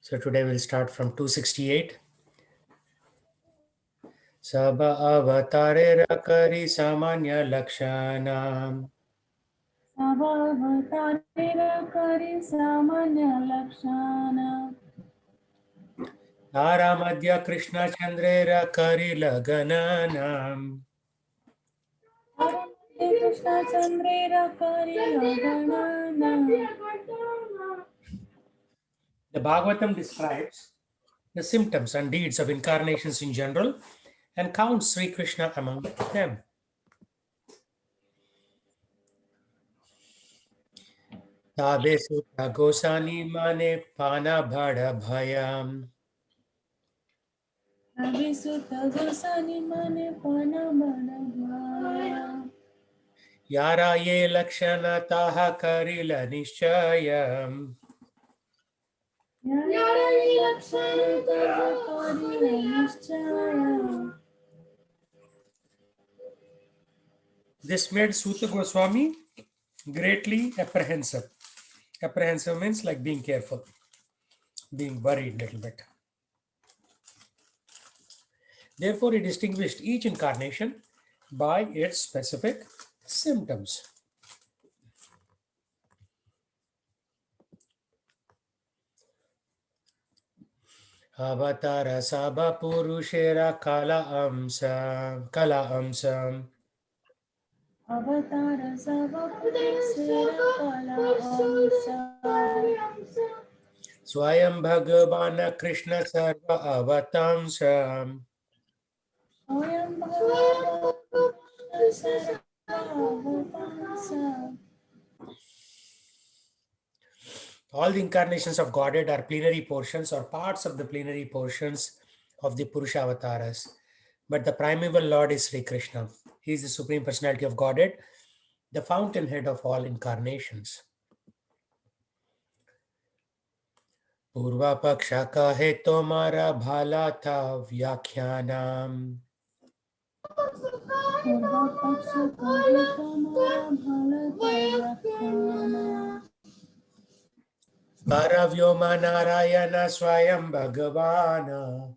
So today we'll start from 268. Sabha avatare rakari samanya lakshanam. Sabha samanya lakshana. Tara madhya Krishna chandre rakari lagananam. Krishna Chandrera Kari Laganana. The Bhagavatam describes the symptoms and deeds of incarnations in general and counts Sri Krishna among them. Tabe sutta gosani mane pana bhada bhayam. Abhisutta Gosani Mane Pana Bhaya. Yara ye lakshana taha karila nishayam. Yara Lakshana Kari Nishchaya. This made Suta Goswami greatly apprehensive. Apprehensive means like being careful, being worried a little bit. Therefore, he distinguished each incarnation by its specific symptoms. Avatara Sabha Purushera Kala Amsam. Avatara Savapudesera Kala Amsa. Swayam Bhagavana Krishna Sarva Avatamsam. Swayam Bhagavana Sarva Avatamsa. All the incarnations of Godhead are plenary portions or parts of the plenary portions of the Purusha avatars. But the primeval Lord is Sri Krishna. He is the Supreme Personality of Godhead, the fountainhead of all incarnations. पूर्वा पक्षा का है तुम्हारा भाला था व्याख्यानाम. Purva Paksha Kari Tamara Bhala Tayakhana. Paravyoma Narayana Swayam Bhagavana.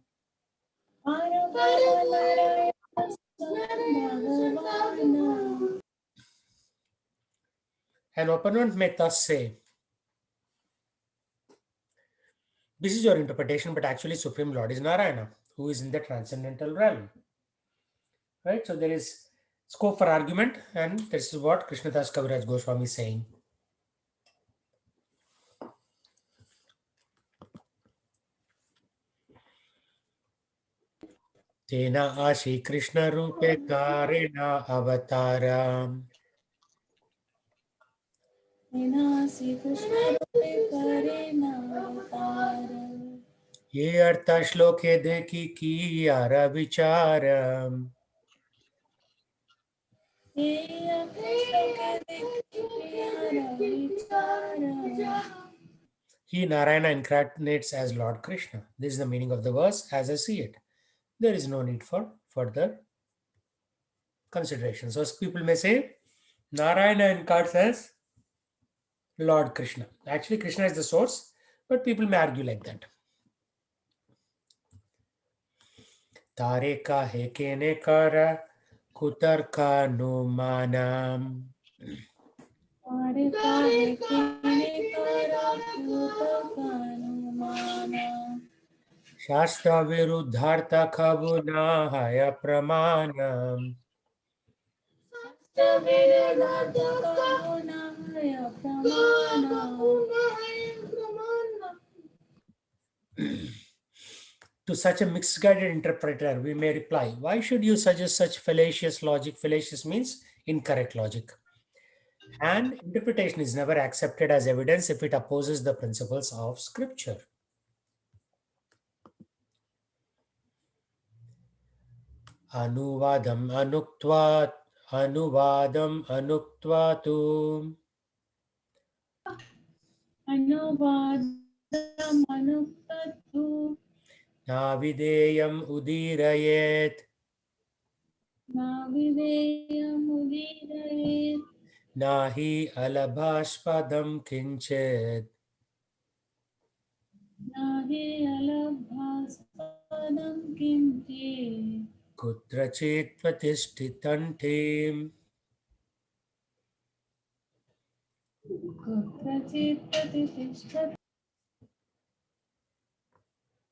Paravyoma Narayana Swayam Bhagavana. An opponent may thus say, this is your interpretation, but actually Supreme Lord is Narayana, who is in the transcendental realm. Right? So there is scope for argument, and this is what Krishnadas Kaviraj Goswami is saying. Tena ashi Krishna rupe karena avataram. Vinasi Krishna Rupe Kare Navatara. Ye artha shloke deki ki yara vicharam. Eya Krishna Kedikya Vichara. He Narayana incarnates as Lord Krishna. This is the meaning of the verse as I see it. There is no need for further consideration. So people may say Narayana incarnates as Lord Krishna. Actually, Krishna is the source, but people may argue like that. Tare ka he kene kara kutar ka no manam. Kare Kare Kine Kara Kuta Kanumana. Shastra viruddhartha khabuna haya pramanam. Savirada Kahunaya Pramana. To such a misguided interpreter, we may reply, why should you suggest such fallacious logic? Fallacious means incorrect logic. And interpretation is never accepted as evidence if it opposes the principles of scripture. Anuvadam anuktva tu Anuvadam Anuktatu. navideyam udirayet Navideyam Udirayet. nahi alabhaspadam kinchet. Nahi गेयलभ्यास्पदं किञ्चित् कुत्रचित् प्रतिष्ठितन्ते कुत्रचित् प्रतिष्ठते.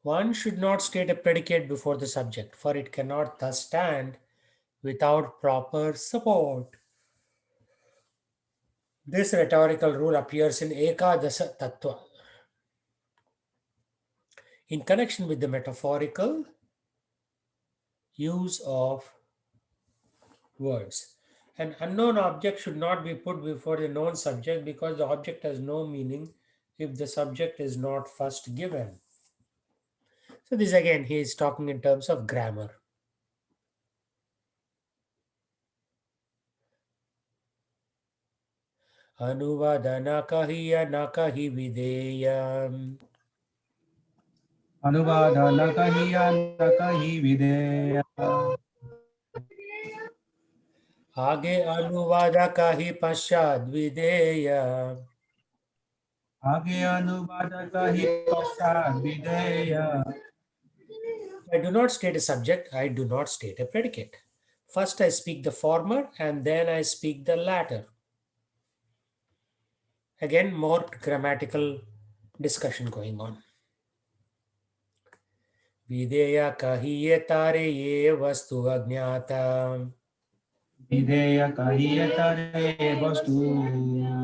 One should not state a predicate before the subject, for it cannot thus stand without proper support. This rhetorical rule appears in Ekadasa Tattva in connection with the metaphorical use of words. An unknown object should not be put before the known subject because the object has no meaning if the subject is not first given. So, this again, he is talking in terms of grammar. Anuvada na kahiya na kahi videyam. अनुवाद न कहिया न कही विधेय आगे अनुवादा काहि पश्चाद विधेय. आगे अनुवाद कही पश्चात विधेय I do not state a subject, I do not state a predicate. First I speak the former and then I speak the latter. Again, more grammatical discussion going on. Videya kahiye tare ye vastu agnata. विधेय कहिय तरे वस्तु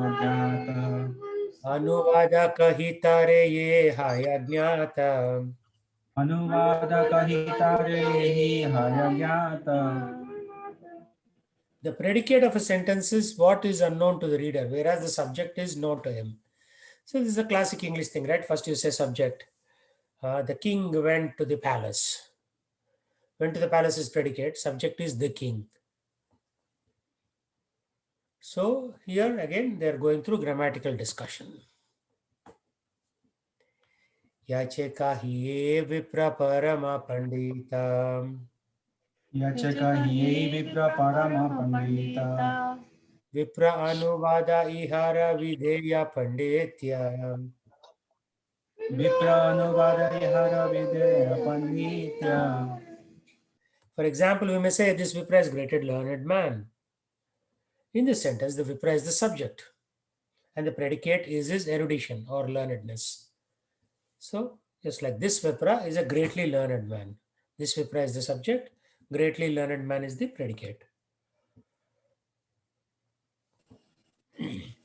अज्ञात Anuvada kahi tare ye hayagnata. अनुवाद कही तरे ही हय ज्ञात The predicate of a sentence is what is unknown to the reader, whereas the subject is known to him. So this is a classic English thing, right? First you say subject. The king went to the palace. Went to the palace is predicate. Subject is the king. So here again they are going through grammatical discussion. Yache kahiye vipra parama pandita. यच कहिए विप्र परम Pandita Vipra anuvada ihara videya panditya. विप्र अनुवाद हर विधेय पंडित For example, we may say this Vipra is great learned man. In this sentence, the Vipra is the subject and the predicate is his erudition or learnedness. So, just like this Vipra is a greatly learned man. This Vipra is the subject, greatly learned man is the predicate.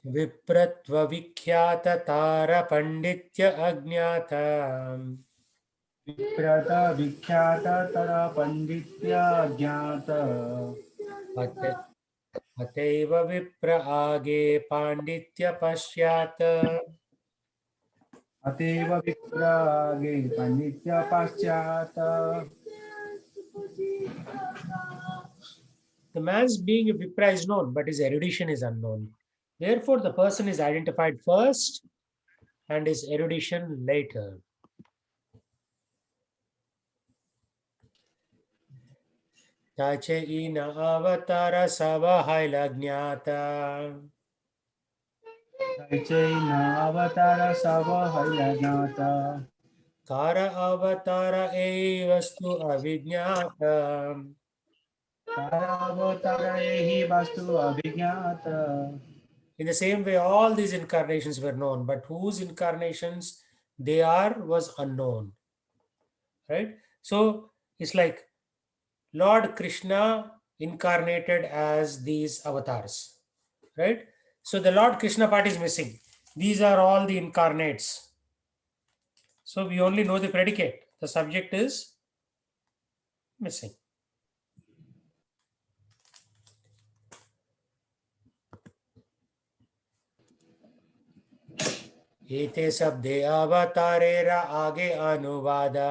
Vipratva vikhyata tara panditya agnata. विप्रत विख्यात तर पंडित्य ज्ञात अतैव विप्र आगे पांडित्य पश्चात. अतएव विप्रागे पंडित्य पश्चात The man's being a Vipra is known, but his erudition is unknown. Therefore, the person is identified first and his erudition later. Tache ina avatara savahaila jnata. अवतार सब है ज्ञात Kara avatara vastu avijnata. अवतार ही वस्तु अभिज्ञात In the same way, all these incarnations were known, but whose incarnations they are was unknown. Right? So it's like Lord Krishna incarnated as these avatars. Right? So the Lord Krishna part is missing. These are all the incarnates. So we only know the predicate. The subject is missing. एते शब्दे अवतारेरा आगे अनुवादा.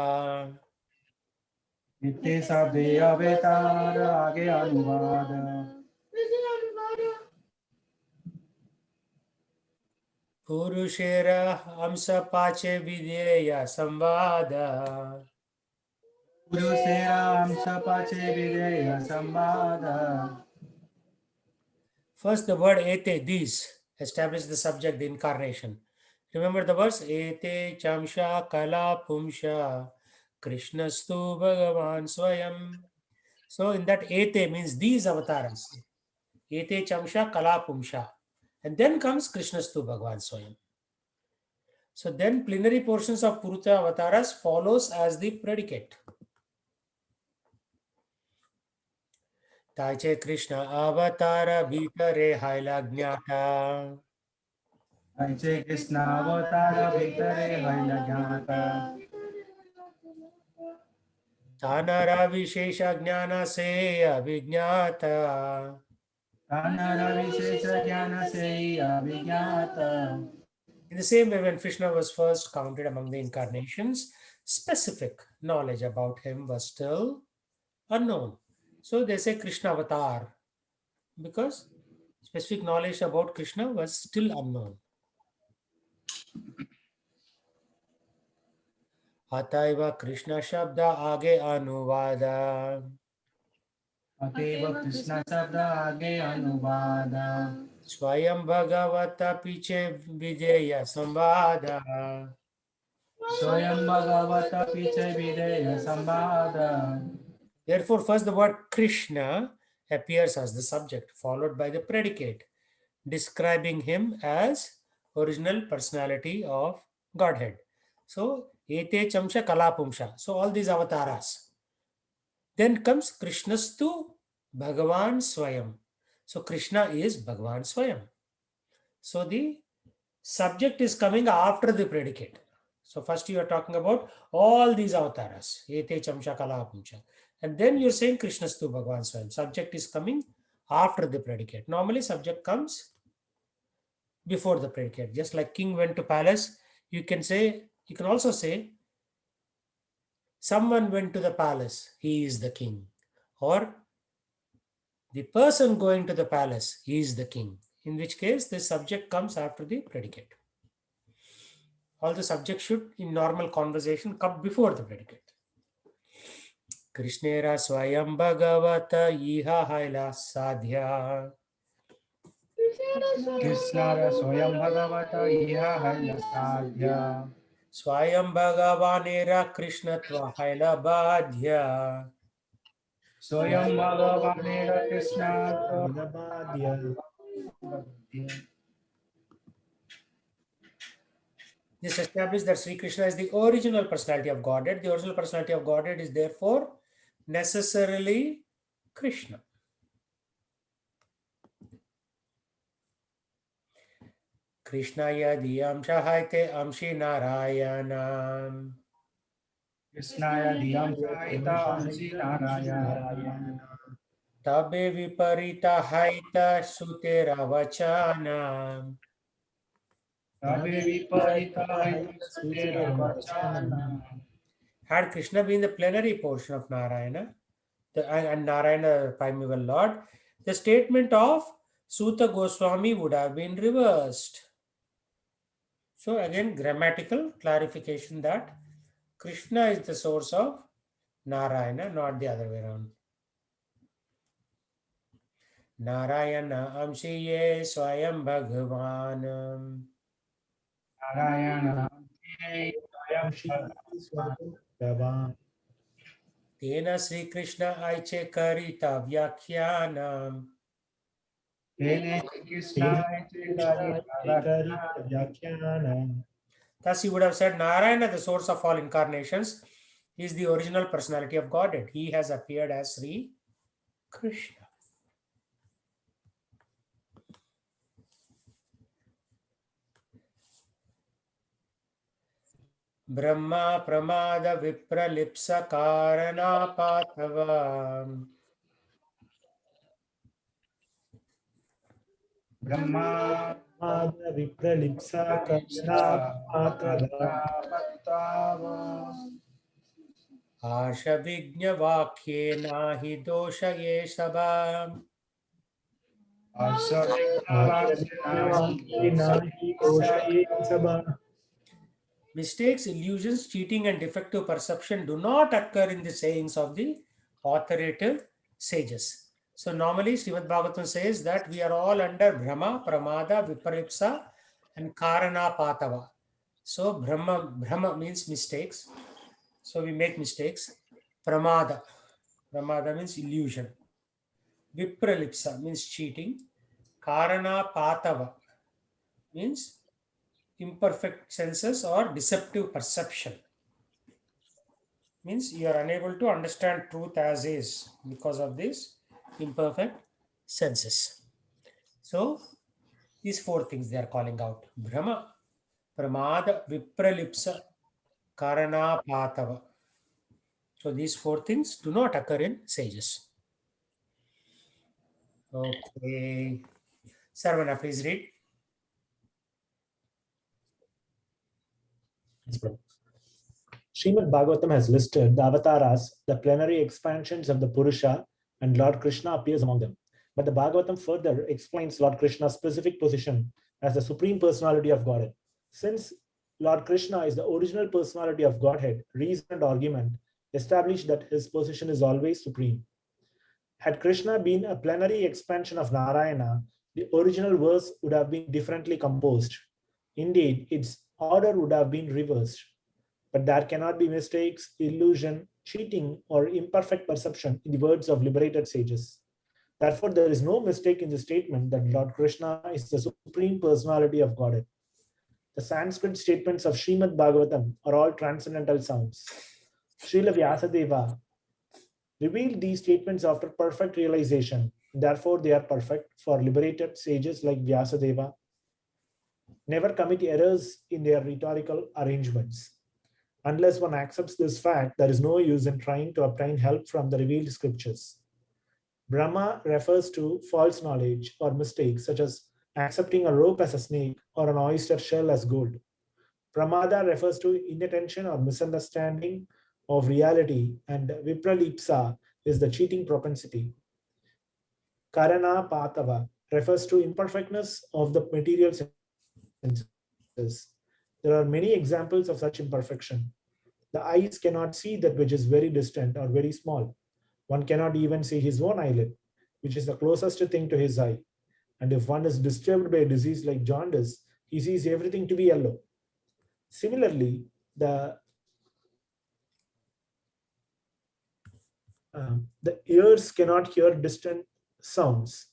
इतने शब्दे अवतार आगे अनुवाद पुरुषेरा हंस पाचे विधेय संवादा. पुरुषेराम सपाचे विधेय संवाद First, the word ete, these, establish the subject, the incarnation. Remember the verse? Ete chamsha kala pumsha Krishnastu Bhagavan Swayam. So in that ete means these avatars. Ete chamsha kala pumsha. And then comes Krishnastu Bhagavan Swayam. So then plenary portions of Purusha avatars follows as the predicate. Taiche Krishna avatara bhitare haila jnata. Jai Krishna Avatara Vitare Haila Jnata Tanara Vishesha Jnana se abhignata. Kanara Vishesha Jnana Se Abhignata. In the same way, when Krishna was first counted among the incarnations, specific knowledge about him was still unknown. So they say Krishna avatar because specific knowledge about Krishna was still unknown. Ataiva Krishna Shabda Age Anuvada. Ateva Krishna Sabda Age Anuvada Swayam Bhagavata Piche Videya Sambhada. Swayam Bhagavata Piche Videya Sambhada. Therefore, first the word Krishna appears as the subject, followed by the predicate, describing him as original personality of Godhead. So, Ete Chamsha Kalapumsha. So, all these avatars. Then comes Krishnastu Bhagavan Swayam. So, Krishna is Bhagavan Swayam. So, the subject is coming after the predicate. So, first you are talking about all these avatars. Ete Chamsha Kalapumsha. And then you're saying Krishnastu Bhagavan Swayam. Subject is coming after the predicate. Normally, subject comes before the predicate. Just like king went to palace, you can also say, someone went to the palace, he is the king. Or the person going to the palace, he is the king. In which case, the subject comes after the predicate. All the subject should, in normal conversation, come before the predicate. Krishnera Swayam Bhagavata Iha Haila Sadhya. Krishna Swayam Bhagavata Iha Haila Sadhya Swayam Bhagavanera Krishnatva Haila Badhya. Swayam Bhagavanera Krishna Nabadya. This establishes that Sri Krishna is the original personality of Godhead. The original personality of Godhead is therefore necessarily Krishna. Krishna yadi amsha haite amshi Narayana. Krishnaya Diyam Sahita Amsi Narayana Tabe viparita haita sutera vachana. Tabe Viparita Haita Sutera Vachana. Had Krishna been the plenary portion of Narayana, and Narayana, the primeval Lord, the statement of Suta Goswami would have been reversed. So again, grammatical clarification that Krishna is the source of Narayana, not the other way around. Narayana Amshiye Swayam Bhagavan. Narayana Bhagavan. Tena Sri Krishna Aiche Karita Vyakyanam. Tene Krishna Vyakyanam. Thus, you would have said Narayana, the source of all incarnations, is the original personality of Godhead. He has appeared as Sri Krishna. Brahma Pramada Vipralipsa Karana Patava. Brahma Vipralipsa Karna Patava. Arsha Vignya Vakye Nahi Dosha Ye Sabha. Mistakes, illusions, cheating, and defective perception do not occur in the sayings of the authoritative sages. So normally Srimad Bhagavatam says that we are all under Brahma, Pramada, Viparipsa, and Karana Patava. So Brahma means mistakes. So we make mistakes. Pramada. Pramada means illusion. Vipralipsa means cheating. Karana Patava means imperfect senses or deceptive perception. Means you are unable to understand truth as is because of these imperfect senses. So these four things they are calling out: Brahma, Pramada, Vipralipsa, Karana Patava. So these four things do not occur in sages. Okay. Sarvana, please read. Srimad Bhagavatam has listed the avatars, the plenary expansions of the Purusha, and Lord Krishna appears among them. But the Bhagavatam further explains Lord Krishna's specific position as the Supreme Personality of Godhead. Since Lord Krishna is the original personality of Godhead, reason and argument establish that his position is always supreme. Had Krishna been a plenary expansion of Narayana, the original verse would have been differently composed. Indeed, its order would have been reversed. But there cannot be mistakes, illusion, cheating, or imperfect perception in the words of liberated sages. Therefore, there is no mistake in the statement that Lord Krishna is the Supreme Personality of Godhead. The Sanskrit statements of Srimad Bhagavatam are all transcendental sounds. Srila Vyasadeva revealed these statements after perfect realization. Therefore, they are perfect for liberated sages like Vyasadeva. Never commit errors in their rhetorical arrangements. Unless one accepts this fact, there is no use in trying to obtain help from the revealed scriptures. Brahma refers to false knowledge or mistakes, such as accepting a rope as a snake or an oyster shell as gold. Pramada refers to inattention or misunderstanding of reality, and Vipralipsa is the cheating propensity. Karana Patava refers to imperfectness of the material senses. There are many examples of such imperfection. The eyes cannot see that which is very distant or very small. One cannot even see his own eyelid, which is the closest thing to his eye. And if one is disturbed by a disease like jaundice, he sees everything to be yellow. Similarly, the ears cannot hear distant sounds.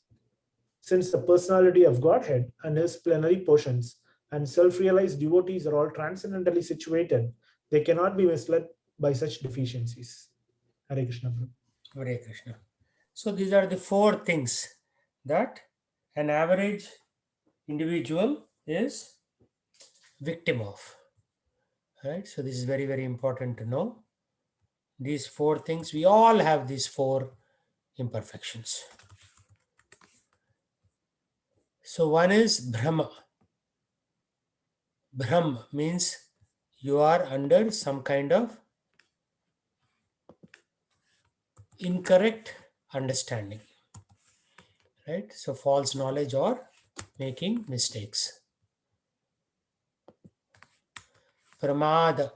Since the personality of Godhead and his plenary portions and self-realized devotees are all transcendentally situated, they cannot be misled by such deficiencies. Hare Krishna. Hare Krishna. So these are the four things that an average individual is victim of. Right? So this is very, very important to know. These four things, we all have these four imperfections. So one is Brahma. Brahm means you are under some kind of incorrect understanding. Right? So false knowledge or making mistakes. Pramada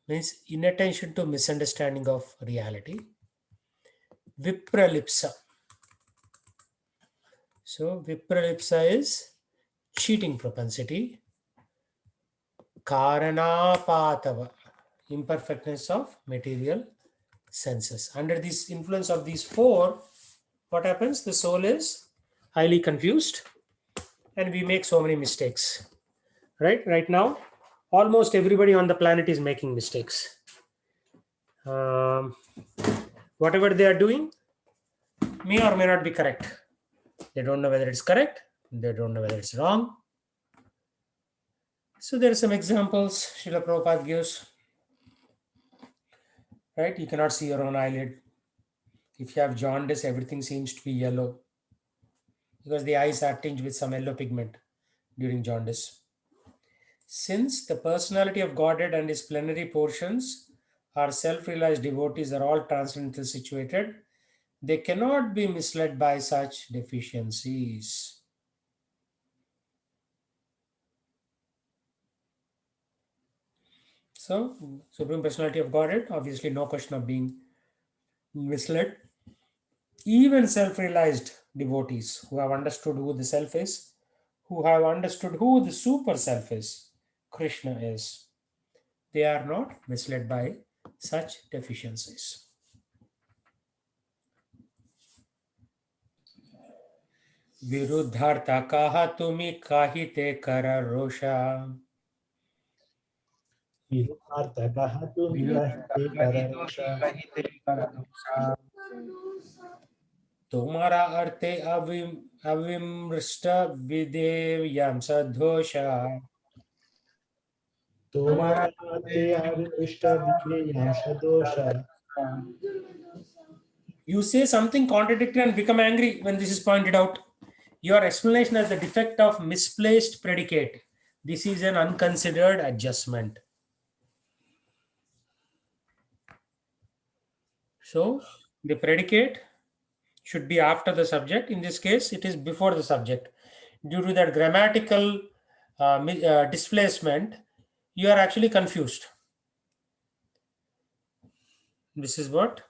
means inattention to misunderstanding of reality. Vipralipsa. So Vipralipsa is cheating propensity. Karanapatava, imperfectness of material senses. Under this influence of these four, what happens? The soul is highly confused and we make so many mistakes. Right now, almost everybody on the planet is making mistakes. Whatever they are doing may or may not be correct. They don't know whether it's correct. They don't know whether it's wrong. So there are some examples Srila Prabhupada gives. Right? You cannot see your own eyelid. If you have jaundice, everything seems to be yellow because the eyes are tinged with some yellow pigment during jaundice. Since the personality of Godhead and his plenary portions are self-realized devotees are all transcendental situated, they cannot be misled by such deficiencies. So, Supreme Personality of Godhead, obviously no question of being misled. Even self-realized devotees who have understood who the self is, who have understood who the super self is, Krishna is. They are not misled by such deficiencies. विरुद्धार्था कहा तुम्ही काही ते कर रोषा विरुद्धार्थकः तुम कहते कररोषा। कहते करदोषा तुम्हारा अर्थे अविमृष्ट विदेयम सदोषा तुम्हारा ते अविष्ट विधेयं सदोषा। You say something contradictory and become angry when this is pointed out. Your explanation has the defect of misplaced predicate. This is an unconsidered adjustment. So the predicate should be after the subject. In this case, it is before the subject. Due to that grammatical displacement, you are actually confused. This is what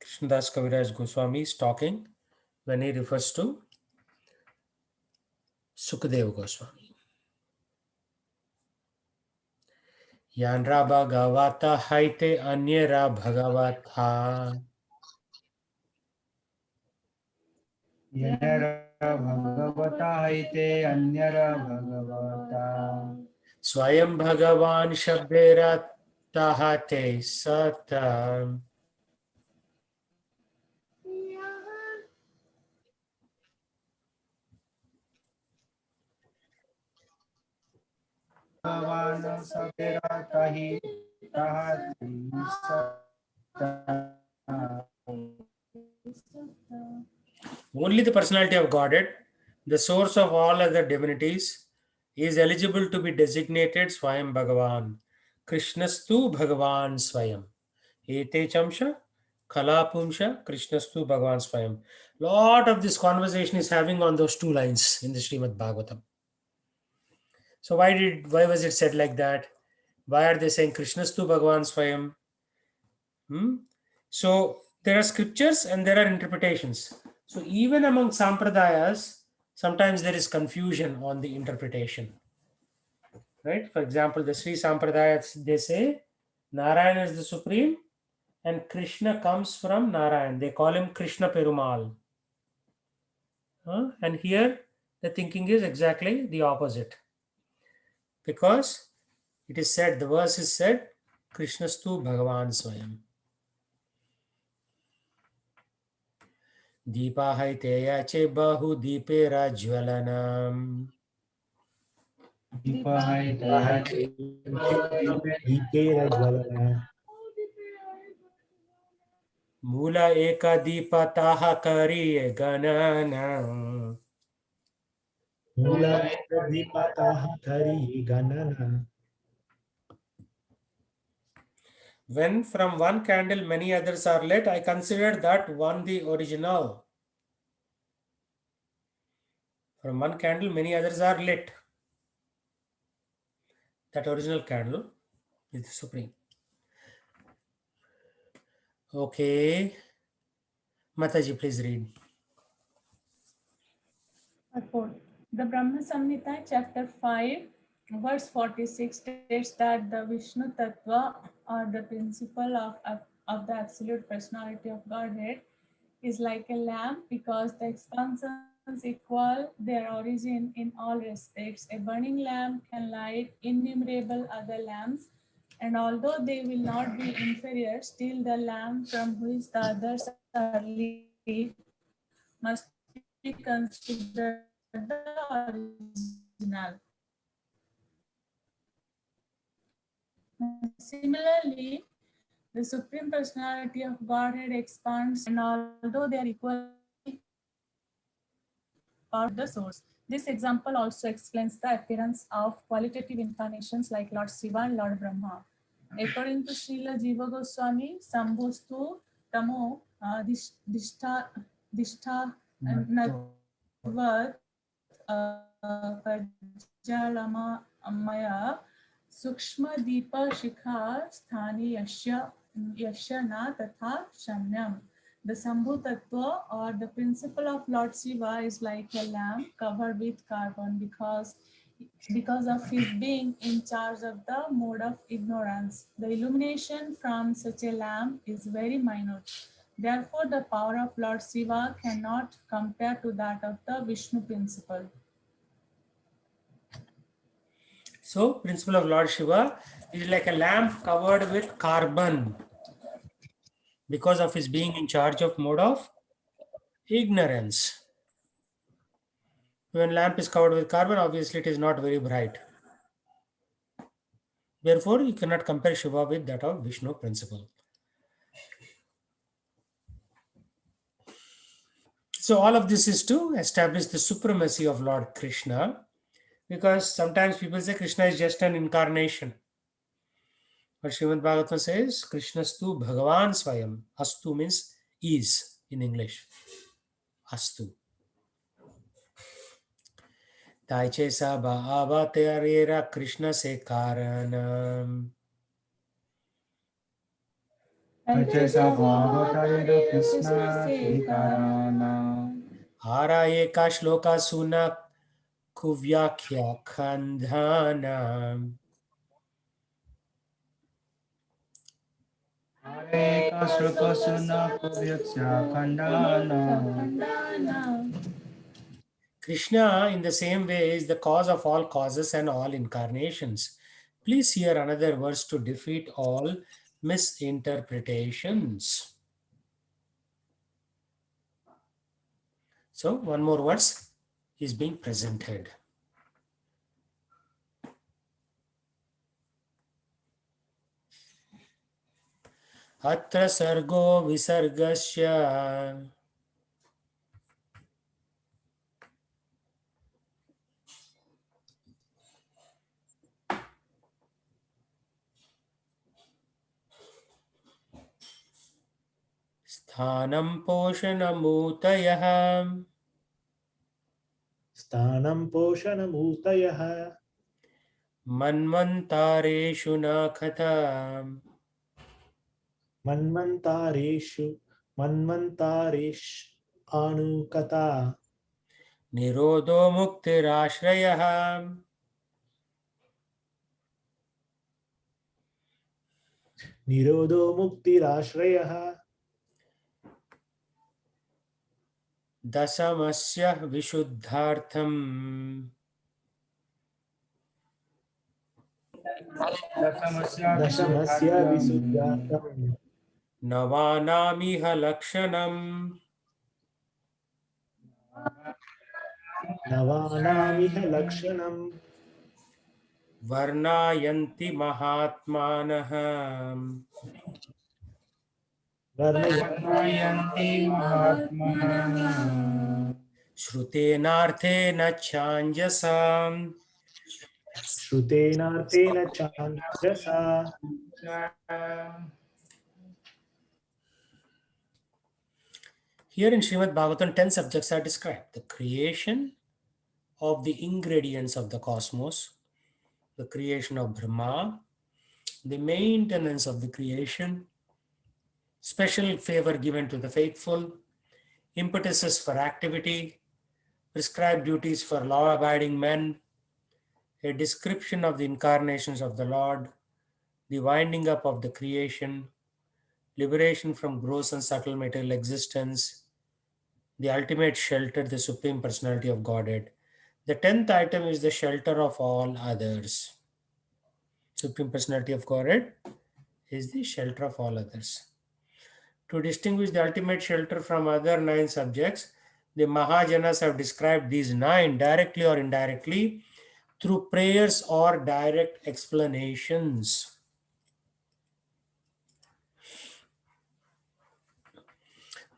Krishnadas Kaviraj Goswami is talking when he refers to Sukadeva Goswami. Yanra Bhagavata Haite Anyara Bhagavata. येनर भगवता हैते अन्यर भगवता Swayam Bhagavan Shabdera Tahate Sata. भगवान सवेरा तहि तहति Only the personality of Godhead, the source of all other divinities, is eligible to be designated Swayam Bhagavan. Krishnastu Bhagavan Swayam. Ete Chamsha, Kalapumsha, Krishnastu Bhagavan Swayam. Lot of this conversation is having on those two lines in the Srimad Bhagavatam. So why was it said like that? Why are they saying Krishnastu Bhagavan Swayam? So there are scriptures and there are interpretations. So even among Sampradayas, sometimes there is confusion on the interpretation. Right? For example, the Sri Sampradayas, they say Narayana is the supreme and Krishna comes from Narayan. They call him Krishna Perumal. And here the thinking is exactly the opposite. Because it is said, the verse is said, Krishnastu Bhagavan Swayam. Deepa haiteya che bahu deepera jwalanam. Deepa हैते Dipen ज्वलना। Mula eka deepa taha kariye ganana. मूला दीपतः धरि गणना। When from one candle many others are lit, I consider that one the original. From one candle many others are lit. That original candle is the supreme. Okay. Mataji, please read. Purport. The Brahma Samhita, chapter 5, verse 46 states that the Vishnu Tattva, or the principle of the absolute personality of Godhead, is like a lamp because the expansions equal their origin in all respects. A burning lamp can light innumerable other lamps, and although they will not be inferior, still the lamp from which the others are lit must be considered the original. Similarly, the Supreme Personality of Godhead expands, and although they are equally power the source. This example also explains the appearance of qualitative incarnations like Lord Shiva and Lord Brahma. According to Srila Jiva Goswami, Sambhustu Tamo Dishtha Natvat Kajalama Maya Sukshma Deepa Shikha Sthani Yasha Na Tatha Shamyam. The Sambhu Tattva or the principle of Lord Shiva is like a lamp covered with carbon because of his being in charge of the mode of ignorance. The illumination from such a lamp is very minute. Therefore, the power of Lord Shiva cannot compare to that of the Vishnu principle. So, principle of Lord Shiva is like a lamp covered with carbon because of his being in charge of mode of ignorance. When lamp is covered with carbon, obviously it is not very bright. Therefore, you cannot compare Shiva with that of Vishnu principle. So all of this is to establish the supremacy of Lord Krishna, because sometimes people say Krishna is just an incarnation. But Srimad Bhagavatam says Krishnastu Bhagavan Swayam. Astu means is in English. Astu. Taiche sa bhava terera Krishna se karanam. Achaisa Bhagavata Krishna Sikarana. Hara eka shloka suna kuvyakya khandhanam. Hare Kashruka Suna Kuvyaksha Khandana. Krishna, in the same way, is the cause of all causes and all incarnations. Please hear another verse to defeat all misinterpretations. So, one more verse is being presented. Atra sargo visargasya sthanam poshanamutayah Sthanam Poshanamutayah manvantareshu nakhatam Manvantaresh Anukata nirodho muktirashrayah Nirodho Muktirashrayah dasamasya vishuddhartham Dashamasya Visuddhatam navanamiha lakshanam Navanamiha Lakshanam varnayanti mahatmanah Varnayanti Mahatmana. shrutenarthena chanjasam Shrutenartena Chandasa. Here in Srimad Bhagavatam, 10 subjects are described: the creation of the ingredients of the cosmos, the creation of Brahma, the maintenance of the creation, special favor given to the faithful, impetuses for activity, prescribed duties for law-abiding men, a description of the incarnations of the Lord, the winding up of the creation, liberation from gross and subtle material existence, the ultimate shelter, the Supreme Personality of Godhead. The 10th item is the shelter of all others. Supreme Personality of Godhead is the shelter of all others. To distinguish the ultimate shelter from other 9 subjects, the Mahajanas have described these 9 directly or indirectly through prayers or direct explanations.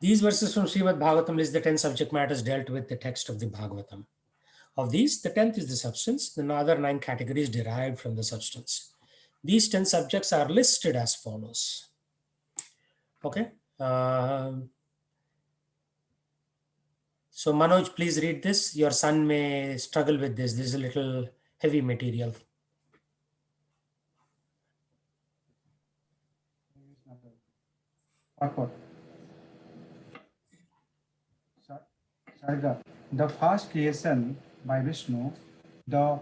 These verses from Srimad Bhagavatam list the 10 subject matters dealt with the text of the Bhagavatam. Of these, the 10th is the substance, the other 9 categories derived from the substance. These 10 subjects are listed as follows. Okay. So Manoj, please read this. Your son may struggle with this. This is a little heavy material. Sarga, the first creation by Vishnu, the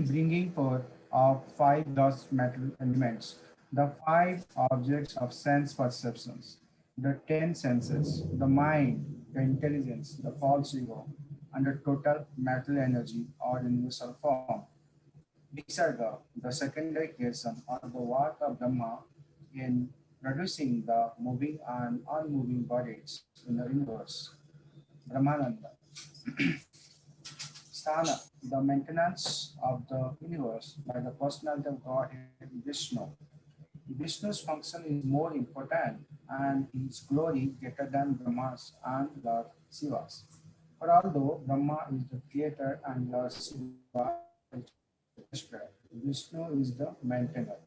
bringing forth of five gross metal elements, the five objects of sense perceptions, the 10 senses, the mind, the intelligence, the false ego, and the total metal energy or universal form. Visarga, the secondary creation or the work of Brahma in producing the moving and unmoving bodies in the universe. Brahmananda. Sthana, the maintenance of the universe by the personality of Godhead Vishnu. Vishnu's function is more important and his glory greater than Brahma's and Lord Shiva's. For although Brahma is the creator and Lord Shiva is the destroyer, Vishnu is the maintainer.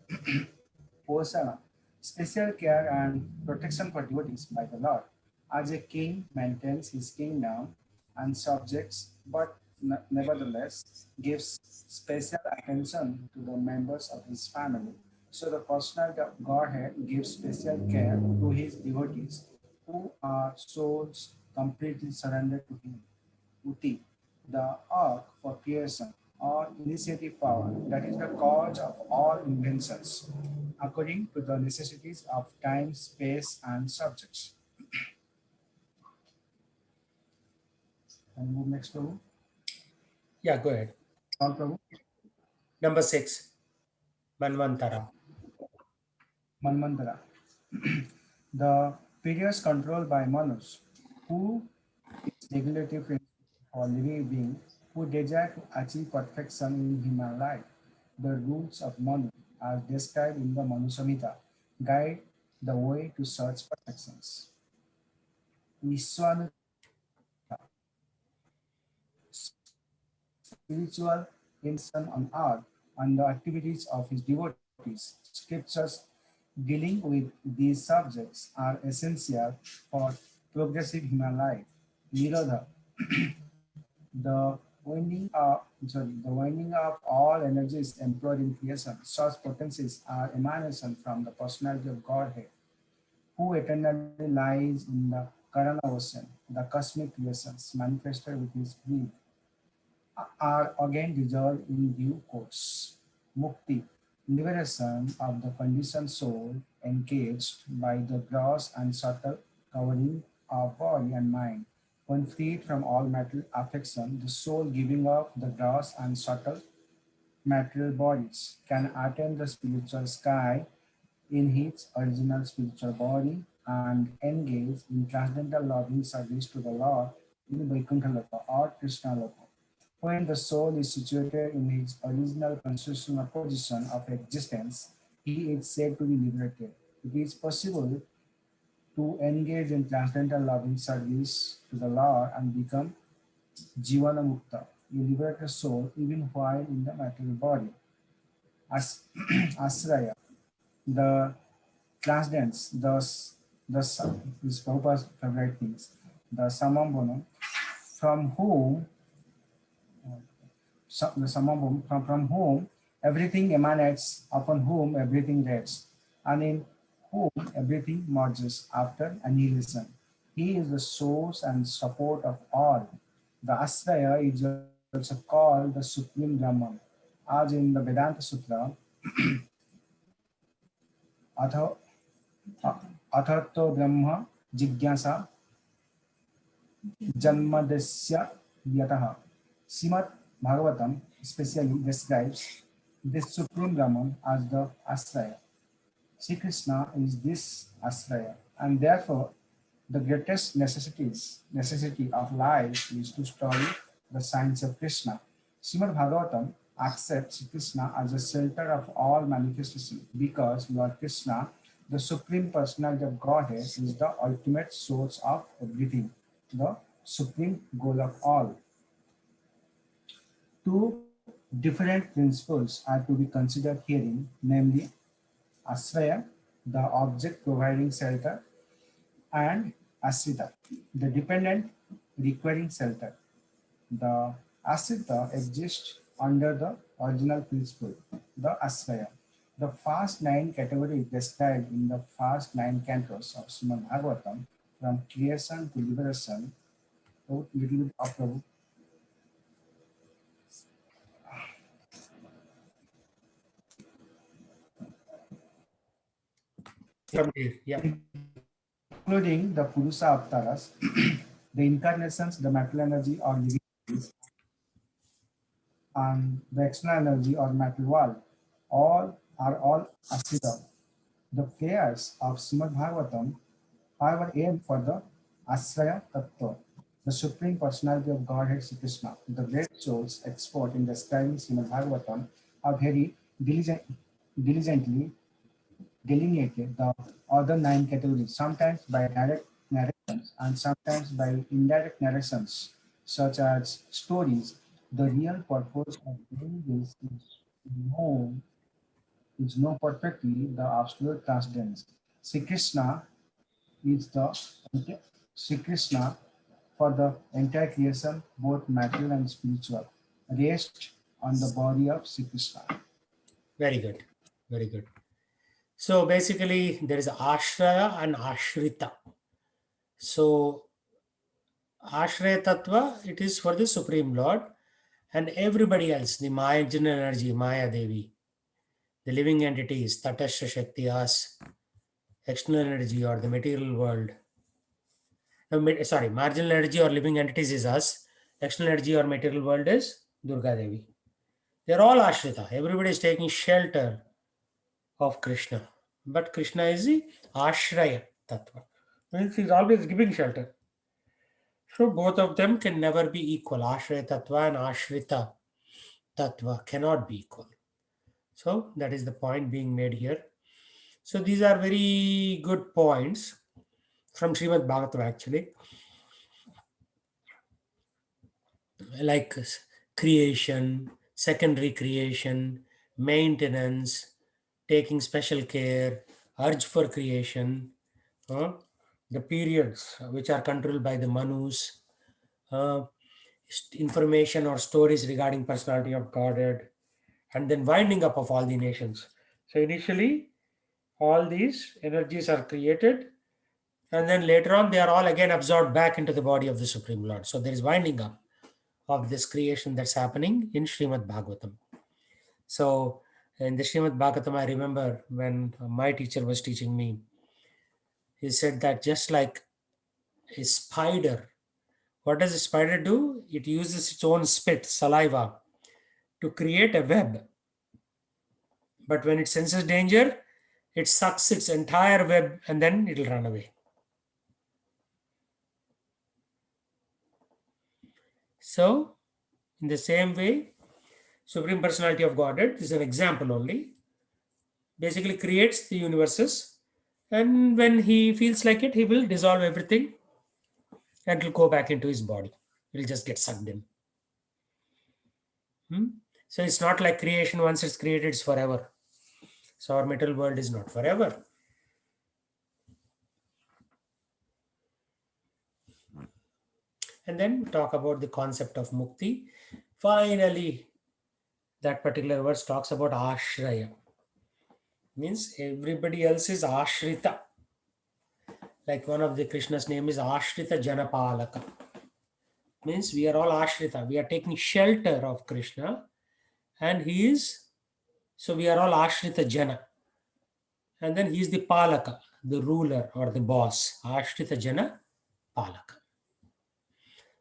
Posana, special care and protection for devotees by the Lord. As a king maintains his kingdom and subjects, but nevertheless gives special attention to the members of his family. So the personality of Godhead gives special care to his devotees who are souls completely surrendered to him. Uti, the ark for creation or initiative power, that is the cause of all inventions, according to the necessities of time, space, and subjects. And move next, Prabhu. Yeah, go ahead. All, Prabhu. Number 6, Manvantara. Manvantara. The periods controlled by Manus, who is regulative for living being who desire to achieve perfection in human life. The rules of Manu, as described in the Manu Samhita, guide the way to such perfections. Vishwanu, spiritual insight on earth and the activities of his devotees. Scriptures dealing with these subjects are essential for progressive human life. Nirodha, the winding up all energies employed in creation. Such potencies are emanation from the personality of Godhead, who eternally lies in the Karana ocean. The cosmic creations manifested with his breath are again dissolved in due course. Mukti, liberation of the conditioned soul engaged by the gross and subtle covering of body and mind. When freed from all material affection, the soul giving up the gross and subtle material bodies can attain the spiritual sky in its original spiritual body and engage in transcendental loving service to the Lord in Vaikuntha Loka or Krishna Loka. When the soul is situated in its original constitutional position of existence, he is said to be liberated. It is possible to engage in transcendental loving service to the Lord and become Jivana Mukta, a liberated soul even while in the material body. As Asraya, the transcendence, is Prabhupada's favorite things, the Samambonam, from whom from whom everything emanates, upon whom everything rests, and in whom everything merges after annihilation. He is the source and support of all. The Asraya is also called the Supreme Brahman, as in the Vedanta Sutra, Atha Atharto Brahma Jigyasa Janmadesya Yataha. Srimad Bhagavatam especially describes this Supreme Brahman as the Asraya. Sri Krishna is this Asraya, and therefore the greatest necessity of life is to study the science of Krishna. Srimad Bhagavatam accepts Sri Krishna as the center of all manifestation because Lord Krishna, the Supreme Personality of Godhead, is the ultimate source of everything, the supreme goal of all. Two different principles are to be considered herein, namely Asraya, the object providing shelter, and Asrita, the dependent requiring shelter. The Asrita exists under the original principle, the Asraya. The first 9 categories described in the first 9 cantos of Srimad Bhagavatam, from creation to liberation, Oh, little bit up, Prabhu. From here, yeah. Including the Purusa avatars, the incarnations, the material energy or living entities, and the external energy or material world, all Ashrita. The players of Srimad Bhagavatam, however, aim for the Ashraya Tattva, the Supreme Personality of Godhead Sri Krishna. The great souls expert in describing Srimad Bhagavatam are very diligently delineated the other nine categories, sometimes by direct narrations and sometimes by indirect narrations, such as stories. The real purpose of doing this known is known perfectly the absolute transcendence. Sri Krishna is the Sri Krishna for the entire creation, both material and spiritual, rests on the body of Sri Krishna. Very good. Very good. So basically, there is Ashraya and Ashrita. So Ashraya Tattva, it is for the Supreme Lord, and everybody else, the Maya general energy, Maya Devi, the living entities, Tatashra Shakti, us, external energy or the material world. Sorry, marginal energy or living entities is us. External energy or material world is Durga Devi. They're all Ashrita. Everybody is taking shelter of Krishna. But Krishna is the Ashraya Tattva. Means he's always giving shelter. So both of them can never be equal. Ashraya Tattva and Ashrita Tattva cannot be equal. So that is the point being made here. So these are very good points from Srimad Bhagavatam actually. Like creation, secondary creation, maintenance, taking special care, urge for creation, the periods which are controlled by the Manus, uh, information or stories regarding personality of Godhead, and then winding up of all the nations. So initially, all these energies are created, and then later on, they are all again absorbed back into the body of the Supreme Lord. So there is winding up of this creation that's happening in Srimad Bhagavatam. So in the Srimad Bhagavatam, I remember when my teacher was teaching me, he said that just like a spider, what does a spider do? It uses its own spit, saliva, to create a web. But when it senses danger, it sucks its entire web and then it'll run away. So, in the same way, Supreme Personality of Godhead is an example only. Basically creates the universes, and when he feels like it, he will dissolve everything and it'll go back into his body. It'll just get sucked in. So it's not like creation, once it's created, it's forever. So our material world is not forever. And then talk about the concept of mukti. Finally, that particular verse talks about ashraya. Means everybody else is ashrita. Like one of the Krishna's name is Ashrita Janapalaka. Means we are all ashrita. We are taking shelter of Krishna, and he is, so we are all ashrita jana. And then he is the palaka, the ruler or the boss. Ashrita jana palaka.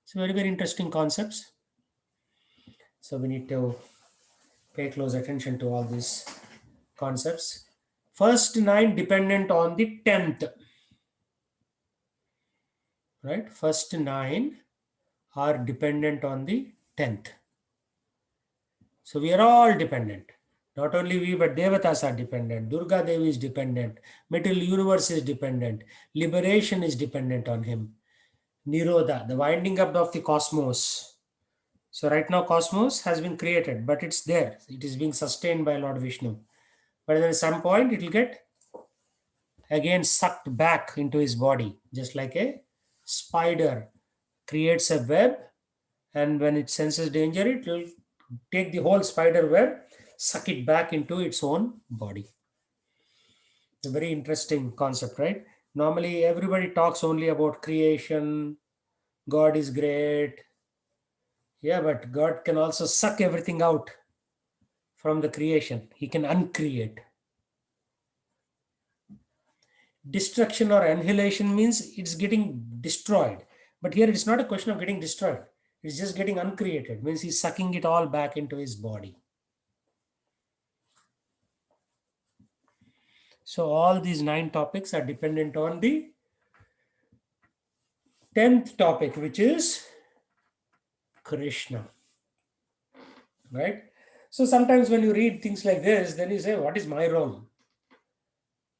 So very, very interesting concepts. So we need to pay close attention to all these concepts. First 9 dependent on the 10th. Right? First 9 are dependent on the 10th. So we are all dependent. Not only we, but Devatas are dependent. Durga Devi is dependent. Material universe is dependent. Liberation is dependent on him. Nirodha, the winding up of the cosmos. So right now cosmos has been created, but it's there. It is being sustained by Lord Vishnu. But then at some point it will get again sucked back into his body, just like a spider creates a web, and when it senses danger, it will take the whole spider web, suck it back into its own body. A very interesting concept, right? Normally, everybody talks only about creation, God is great. Yeah, but God can also suck everything out from the creation. He can uncreate. Destruction or annihilation means it's getting destroyed. But here it's not a question of getting destroyed. It's just getting uncreated. Means he's sucking it all back into his body. So all these 9 topics are dependent on the 10th topic, which is Krishna. Right? So sometimes when you read things like this, then you say, what is my role?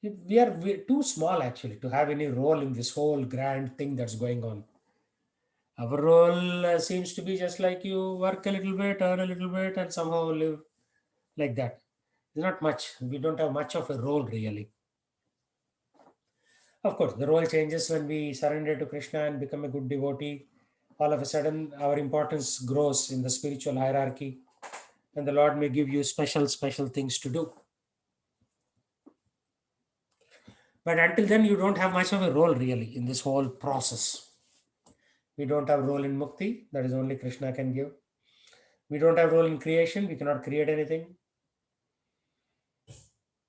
We're too small actually to have any role in this whole grand thing that's going on. Our role seems to be just like you work a little bit, earn a little bit, and somehow live like that. There's not much. We don't have much of a role really. Of course, the role changes when we surrender to Krishna and become a good devotee. All of a sudden, our importance grows in the spiritual hierarchy, and the Lord may give you special things to do. But until then, you don't have much of a role really in this whole process. We don't have role in mukti, that is only Krishna can give. We don't have role in creation, we cannot create anything.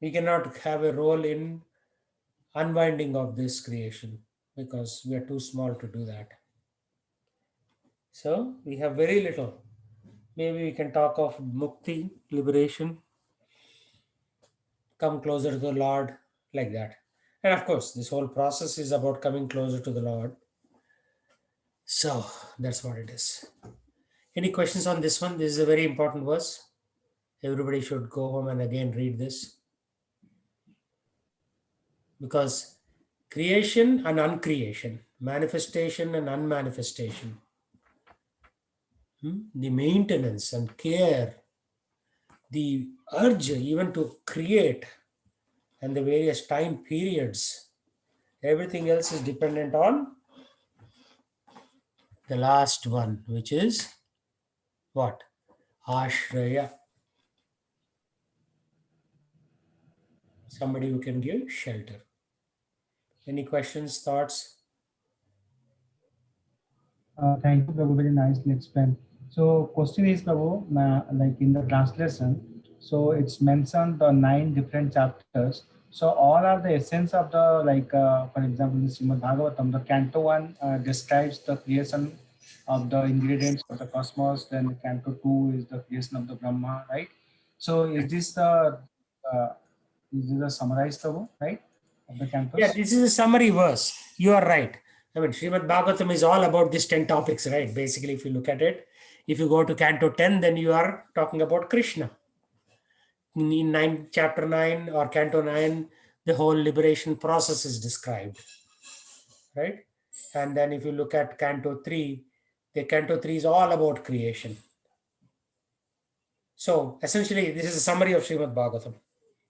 We cannot have a role in unwinding of this creation because we are too small to do that. So we have very little. Maybe we can talk of mukti, liberation, come closer to the Lord, like that. And of course, this whole process is about coming closer to the Lord. So that's what it is. Any questions on this one? This is a very important verse. Everybody should go home and again read this. Because creation and uncreation, manifestation and unmanifestation, the maintenance and care, the urge even to create, and the various time periods, everything else is dependent on the last one, which is what? Ashraya. Somebody who can give shelter. Any questions, thoughts? Thank you, Prabhu. Very nicely explained. So, question is, Prabhu, like in the translation, so it's mentioned the 9 different chapters. So, all are the essence of the, like, for example, in Srimad Bhagavatam, the Canto 1 describes the creation of the ingredients of the cosmos. Then the Canto 2 is the creation of the Brahma, right? So, uh, is this the summarized, Prabhu, right, of the cantos? Yeah, this is a summary verse. You are right. I mean, Srimad Bhagavatam is all about these 10 topics, right? Basically, if you look at it, if you go to Canto 10, then you are talking about Krishna. In chapter 9 or Canto 9, the whole liberation process is described, right? And then if you look at Canto 3, the Canto 3 is all about creation. So essentially, this is a summary of Srimad Bhagavatam,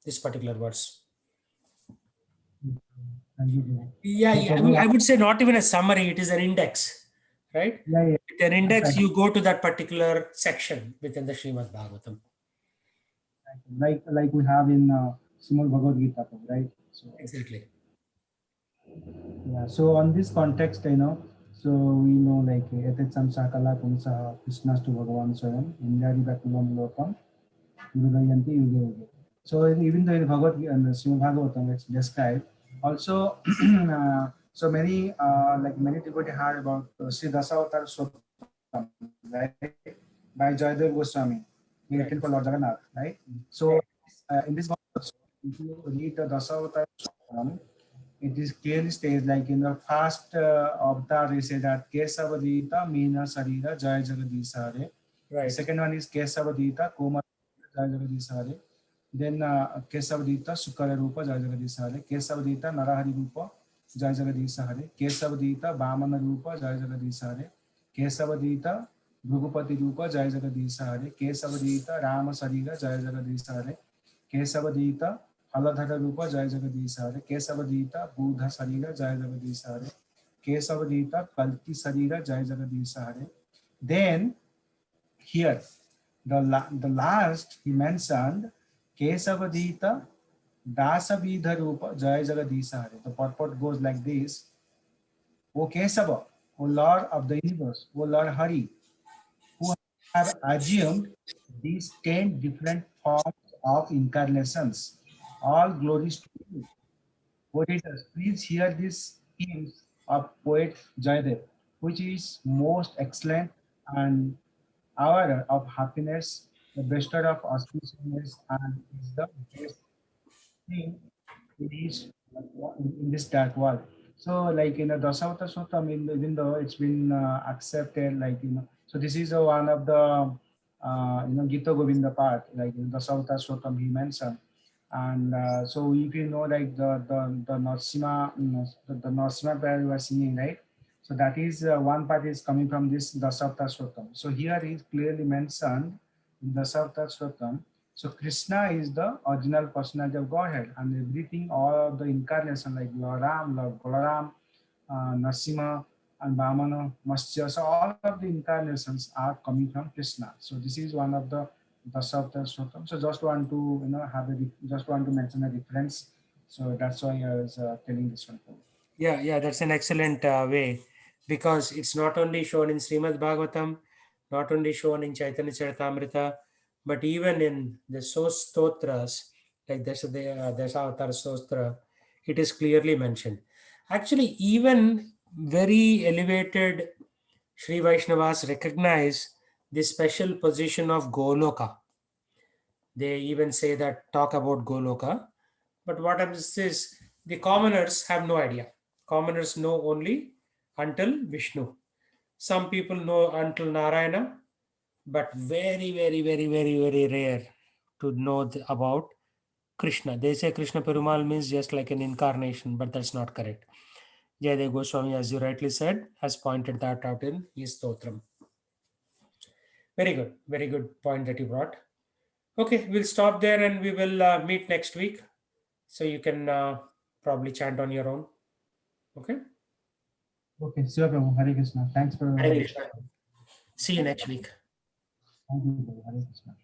this particular verse. Thank you, Prabhu. Yeah, I would say not even a summary, it is an index, right? Yeah, yeah. With an index, Exactly. you go to that particular section within the Srimad Bhagavatam. Like we have in Srimad Bhagavad Gita, right? So Exactly. yeah. So on this context, so we know like etetsam sakala pumsa Krishnastu Bhagavan Swayam Indari Bakulam Lokam Yudayanti Yuga Yuga. So even though in Bhagavad Gita and the Srimad Bhagavatam it's described, also so many like many devotees heard about Sri Dasavatar Sottam, right, by Jayadev Goswami, written for Lord Jagannath, right? So in this verse, if you read the Dasavatar Sottam, it is clearly states like in the first avatar they say that Kesavadita Meena Sarira Jaya Jagadisha Hare. The Right. second one is Kesavadita Koma Jaya Jagadisha Hare. Then Kesavadita Sukara Rupa Jaya Jagadisha Hare. Kesavadita Narahari Rupa Jaya Jagadisha Hare. Kesavadita Vamana Rupa Jaya Jagadisha Hare. Kesavadita Bhrugupati Rupa Jaya Jagadisha Hare. Kesavadita Rama Sarira Jaya Jagadisha Hare. Kesavadita Haladhara Rupa Jaya Jagadisha Hare. Kesavadita Buddha Sarira Jaya Jagadisha Hare. Kesavadita Kalki Sarira Jaya Jagadisha Hare. Then here the last he mentioned Kesavadita Dasavidha Rupa Jaya Jagadisha Hare. The purport goes like this: O Kesava, O Lord of the universe, O Lord Hari, who have assumed these 10 different forms of incarnations. All glories to you. Auditors, please hear these hymns of poet Jayadev, which is most excellent and hour of happiness, the bestower of auspiciousness, and is the best thing in this dark world. So, like in the Dasavata Sutta, even though it's been accepted, like so this is one of the Gita Govinda part, like in the Dasavata Sutta he mentioned. And so if you know like the Narsima, the Narsima prayer you are singing, right? So that is one part is coming from this Dasavata Sutta. So here is clearly mentioned in Dasavata Sutta. So Krishna is the original personality of Godhead, and everything, all of the incarnation like Lord Ram, Lord Balaram, Narsima, and Vamana, Matsya. So all of the incarnations are coming from Krishna. So this is one of the Dasavata Sutta. So just want to just want to mention a difference. So that's why I was telling this one. Yeah, that's an excellent way, because it's not only shown in Srimad Bhagavatam, not only shown in Chaitanya Charitamrita, but even in the source stotras, like Dasavatar Stotra, it is clearly mentioned. Actually, even very elevated Sri Vaishnavas recognize the special position of Goloka. They even say that, talk about Goloka. But what happens is the commoners have no idea. Commoners know only until Vishnu. Some people know until Narayana, but very, very, very, very, very rare to know about Krishna. They say Krishna Perumal means just like an incarnation, but that's not correct. Jayadev Goswami, as you rightly said, has pointed that out in his Stotram. Very good point that you brought. Okay, we'll stop there and we will meet next week. So you can probably chant on your own. Okay? Okay, Shiva Prabhu, Hare Krishna. Thanks for Hare Krishna. See you next week. Thank you, Hare Krishna.